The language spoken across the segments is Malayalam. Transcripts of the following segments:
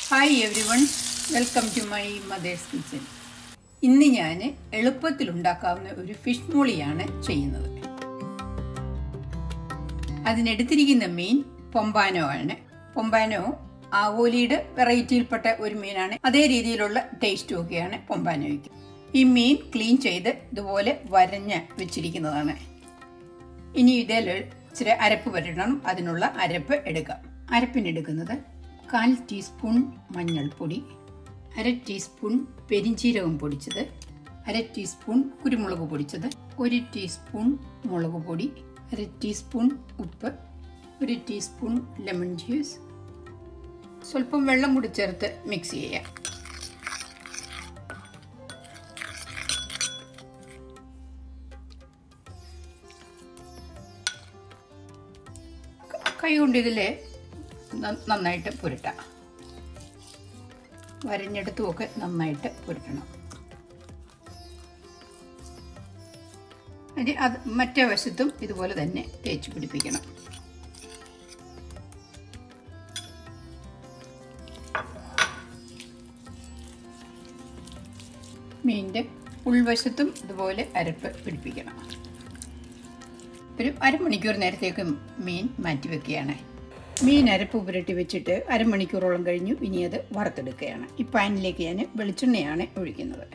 Hi everyone, welcome to my mother's kitchen. ഇന്ന് ഞാൻ എളുപ്പത്തിൽ ഉണ്ടാക്കാവുന്ന ഒരു ഫിഷ് മോളിയാണ് ചെയ്യുന്നത്. അതിനെടുത്തിരിക്കുന്ന മീൻ പൊമ്പാനോ ആണ്. പൊമ്പാനോ ആവോലിയുടെ വെറൈറ്റിയിൽപ്പെട്ട ഒരു മീനാണ്. അതേ രീതിയിലുള്ള ടേസ്റ്റും ഒക്കെയാണ് പൊമ്പാനോയ്ക്ക്. ഈ മീൻ ക്ലീൻ ചെയ്ത് ഇതുപോലെ വരഞ്ഞ് വെച്ചിരിക്കുന്നതാണ്. ഇനി ഇതിൽ ഇച്ചിരി അരപ്പ് വരണം. അതിനുള്ള അരപ്പ് എടുക്കാം. അരപ്പിനെടുക്കുന്നത് 1/4 ടീസ്പൂൺ മഞ്ഞൾപ്പൊടി, 1/2 ടീസ്പൂൺ പെരിഞ്ചീരകം പൊടിച്ചത്, 1/2 ടീസ്പൂൺ കുരുമുളക് പൊടിച്ചത്, 1 ടീസ്പൂൺ മുളക് പൊടി, 1/2 ടീസ്പൂൺ ഉപ്പ്, 1 ടീസ്പൂൺ ലെമൺ ജ്യൂസ്, സ്വല്പം വെള്ളം കൂടി ചേർത്ത് മിക്സ് ചെയ്യാം. കൈ കൊണ്ട് ഇതിൽ നന്നായിട്ട് പുരട്ടാം. വരഞ്ഞെടുത്തുമൊക്കെ നന്നായിട്ട് പുരട്ടണം. അത് മറ്റേ വശത്തും ഇതുപോലെ തന്നെ തേച്ച് പിടിപ്പിക്കണം. മീനിൻ്റെ ഉൾവശത്തും ഇതുപോലെ അരപ്പ് പിടിപ്പിക്കണം. ഒരു അരമണിക്കൂർ നേരത്തേക്ക് മീൻ മാറ്റി വെക്കുകയാണ്. മീൻ അരപ്പ് പുരട്ടി വെച്ചിട്ട് അരമണിക്കൂറോളം കഴിഞ്ഞു. ഇനി അത് വറുത്തെടുക്കുകയാണ്. ഈ പാനിലേക്ക് ഞാൻ വെളിച്ചെണ്ണയാണ് ഒഴിക്കുന്നത്.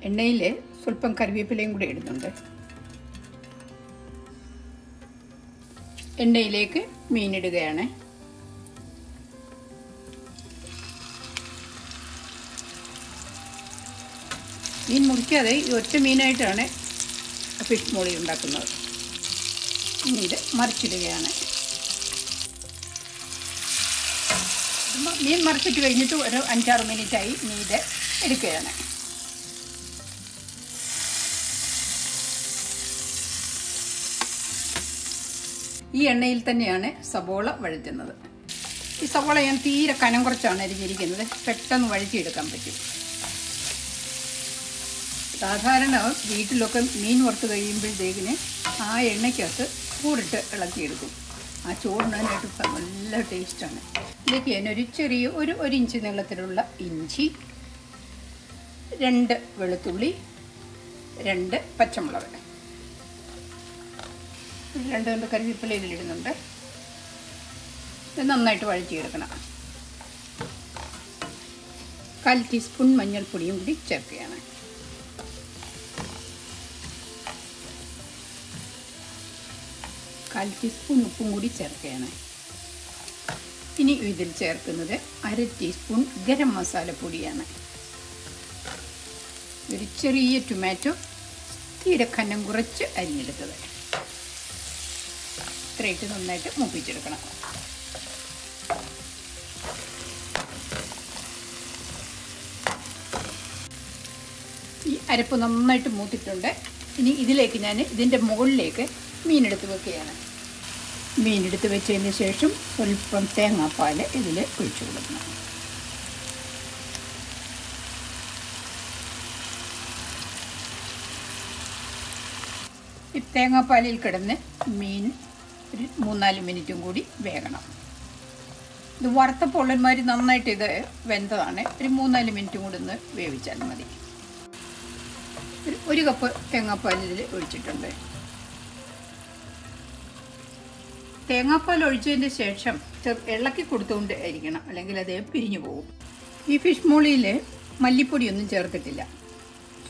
എണ്ണയിൽ സ്വല്പം കറിവേപ്പിലയും കൂടി ഇടുന്നുണ്ട്. എണ്ണയിലേക്ക് മീൻ ഇടുകയാണ്. മീൻ മുറിക്കാതെ ഈ ഒറ്റ മീനായിട്ടാണ് ഫിഷ് മോളി ഉണ്ടാക്കുന്നത്. ഇനി ഇത് മറിച്ചിടുകയാണ്. മീൻ മറിച്ചിട്ട് കഴിഞ്ഞിട്ട് ഒരു 5-6 മിനിറ്റായി. ഇനി ഇത് എടുക്കുകയാണ്. ഈ എണ്ണയിൽ തന്നെയാണ് സവോള വഴറ്റുന്നത്. ഈ സവോള ഞാൻ തീരെ കനം കുറച്ചാണ് അരിഞ്ഞിരിക്കുന്നത്. പെട്ടെന്ന് വഴറ്റിയെടുക്കാൻ പറ്റും. സാധാരണ വീട്ടിലൊക്കെ മീൻ വറുത്ത് കഴിയുമ്പോഴത്തേക്കിന് ആ എണ്ണയ്ക്കകത്ത് കൂടിട്ട് ഇളക്കിയെടുക്കും. ആ ചോറിനായിട്ട് നല്ല ടേസ്റ്റാണ്. ഇതിലേക്ക് ഞാൻ ഒരു 1 ഇഞ്ച് നീളത്തിലുള്ള ഇഞ്ചി, 2 വെളുത്തുള്ളി, 2 പച്ചമുളക്, 2 കറിവേപ്പില ഇതിലിടുന്നുണ്ട്. ഇത് നന്നായിട്ട് വഴറ്റിയെടുക്കണം. 1/4 ടീസ്പൂൺ മഞ്ഞൾപ്പൊടിയും കൂടി ചേർക്കുകയാണ്. കാൽ ടീസ്പൂൺ ഉപ്പും കൂടി ചേർക്കുകയാണ്. ഇനി ഇതിൽ ചേർക്കുന്നത് 1/2 ടീസ്പൂൺ ഗരം മസാല പൊടിയാണ്. ഒരു ചെറിയ ടൊമാറ്റോ തീരെ കനം കുറച്ച് അരിഞ്ഞെടുത്തത്. ഇത്രയിട്ട് നന്നായിട്ട് മൂപ്പിച്ചെടുക്കണം. ഈ അരപ്പ് നന്നായിട്ട് മൂത്തിട്ടുണ്ട്. ഇനി ഇതിലേക്ക് ഞാൻ ഇതിൻ്റെ മുകളിലേക്ക് മീനെടുത്ത് വെക്കുകയാണ്. മീനെടുത്ത് വെച്ചതിന് ശേഷം സ്വല്പം തേങ്ങാപ്പാൽ ഇതിൽ ഒഴിച്ചു കൊടുക്കണം. ഈ തേങ്ങാപ്പാലിൽ കിടന്ന് മീൻ ഒരു 3-4 മിനിറ്റും കൂടി വേകണം. ഇത് വറുത്ത പൊള്ളന്മാർ നന്നായിട്ട് ഇത് വെന്തതാണ്. ഒരു 3-4 മിനിറ്റും കൂടി ഒന്ന് വേവിച്ചാൽ മതി. 1 കപ്പ് തേങ്ങാപ്പാൽ ഇതിൽ ഒഴിച്ചിട്ടുണ്ട്. തേങ്ങാപ്പാൽ ഒഴിച്ചതിന് ശേഷം ഇളക്കി കൊടുത്തുകൊണ്ട് ആയിരിക്കണം, അല്ലെങ്കിൽ അത് പിരിഞ്ഞു പോകും. ഈ ഫിഷ് മോളിയിൽ മല്ലിപ്പൊടിയൊന്നും ചേർത്തിട്ടില്ല.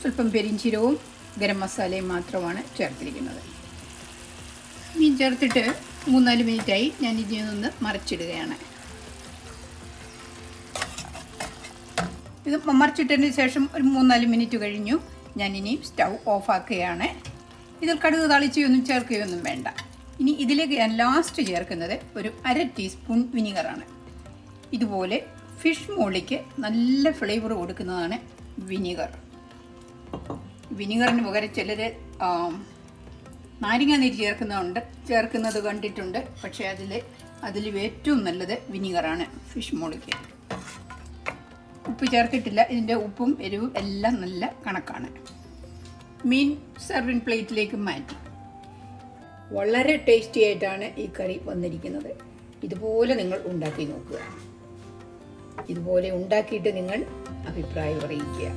സ്വല്പം പെരിഞ്ചീരകവും ഗരം മസാലയും മാത്രമാണ് ചേർത്തിരിക്കുന്നത്. മീൻ ചേർത്തിട്ട് 3-4 മിനിറ്റായി. ഞാൻ ഇതിൽ നിന്ന് മറിച്ചിടുകയാണ്. ഇത് മറിച്ചിട്ടതിന് ശേഷം ഒരു 3-4 മിനിറ്റ് കഴിഞ്ഞു. ഞാനിനി സ്റ്റൗ ഓഫാക്കുകയാണ്. ഇതിൽ കടുക് താളിച്ചൊന്നും ചേർക്കുകയൊന്നും വേണ്ട. ഇനി ഇതിലേക്ക് ഞാൻ ലാസ്റ്റ് ചേർക്കുന്നത് ഒരു 1/2 ടീസ്പൂൺ വിനീഗറാണ്. ഇതുപോലെ ഫിഷ് മോളിക്ക് നല്ല ഫ്ലേവർ കൊടുക്കുന്നതാണ് വിനീഗർ. വിനീഗറിന് പകരം ചിലർ നാരങ്ങ നീര് ചേർക്കുന്നത് കണ്ടിട്ടുണ്ട്. പക്ഷേ അതിൽ ഏറ്റവും നല്ലത് വിനീഗറാണ് ഫിഷ് മോളിക്ക്. ഉപ്പ് ചേർത്തിട്ടില്ല. ഇതിൻ്റെ ഉപ്പും എരിവും എല്ലാം നല്ല കണക്കാണ്. മീൻ സെർവിങ് പ്ലേറ്റിലേക്ക് മാറ്റി. വളരെ ടേസ്റ്റി ആയിട്ടാണ് ഈ കറി വന്നിരിക്കുന്നത്. ഇതുപോലെ നിങ്ങൾ ഉണ്ടാക്കി നോക്കുക. ഇതുപോലെ ഉണ്ടാക്കിയിട്ട് നിങ്ങൾ അഭിപ്രായം അറിയിക്കുക.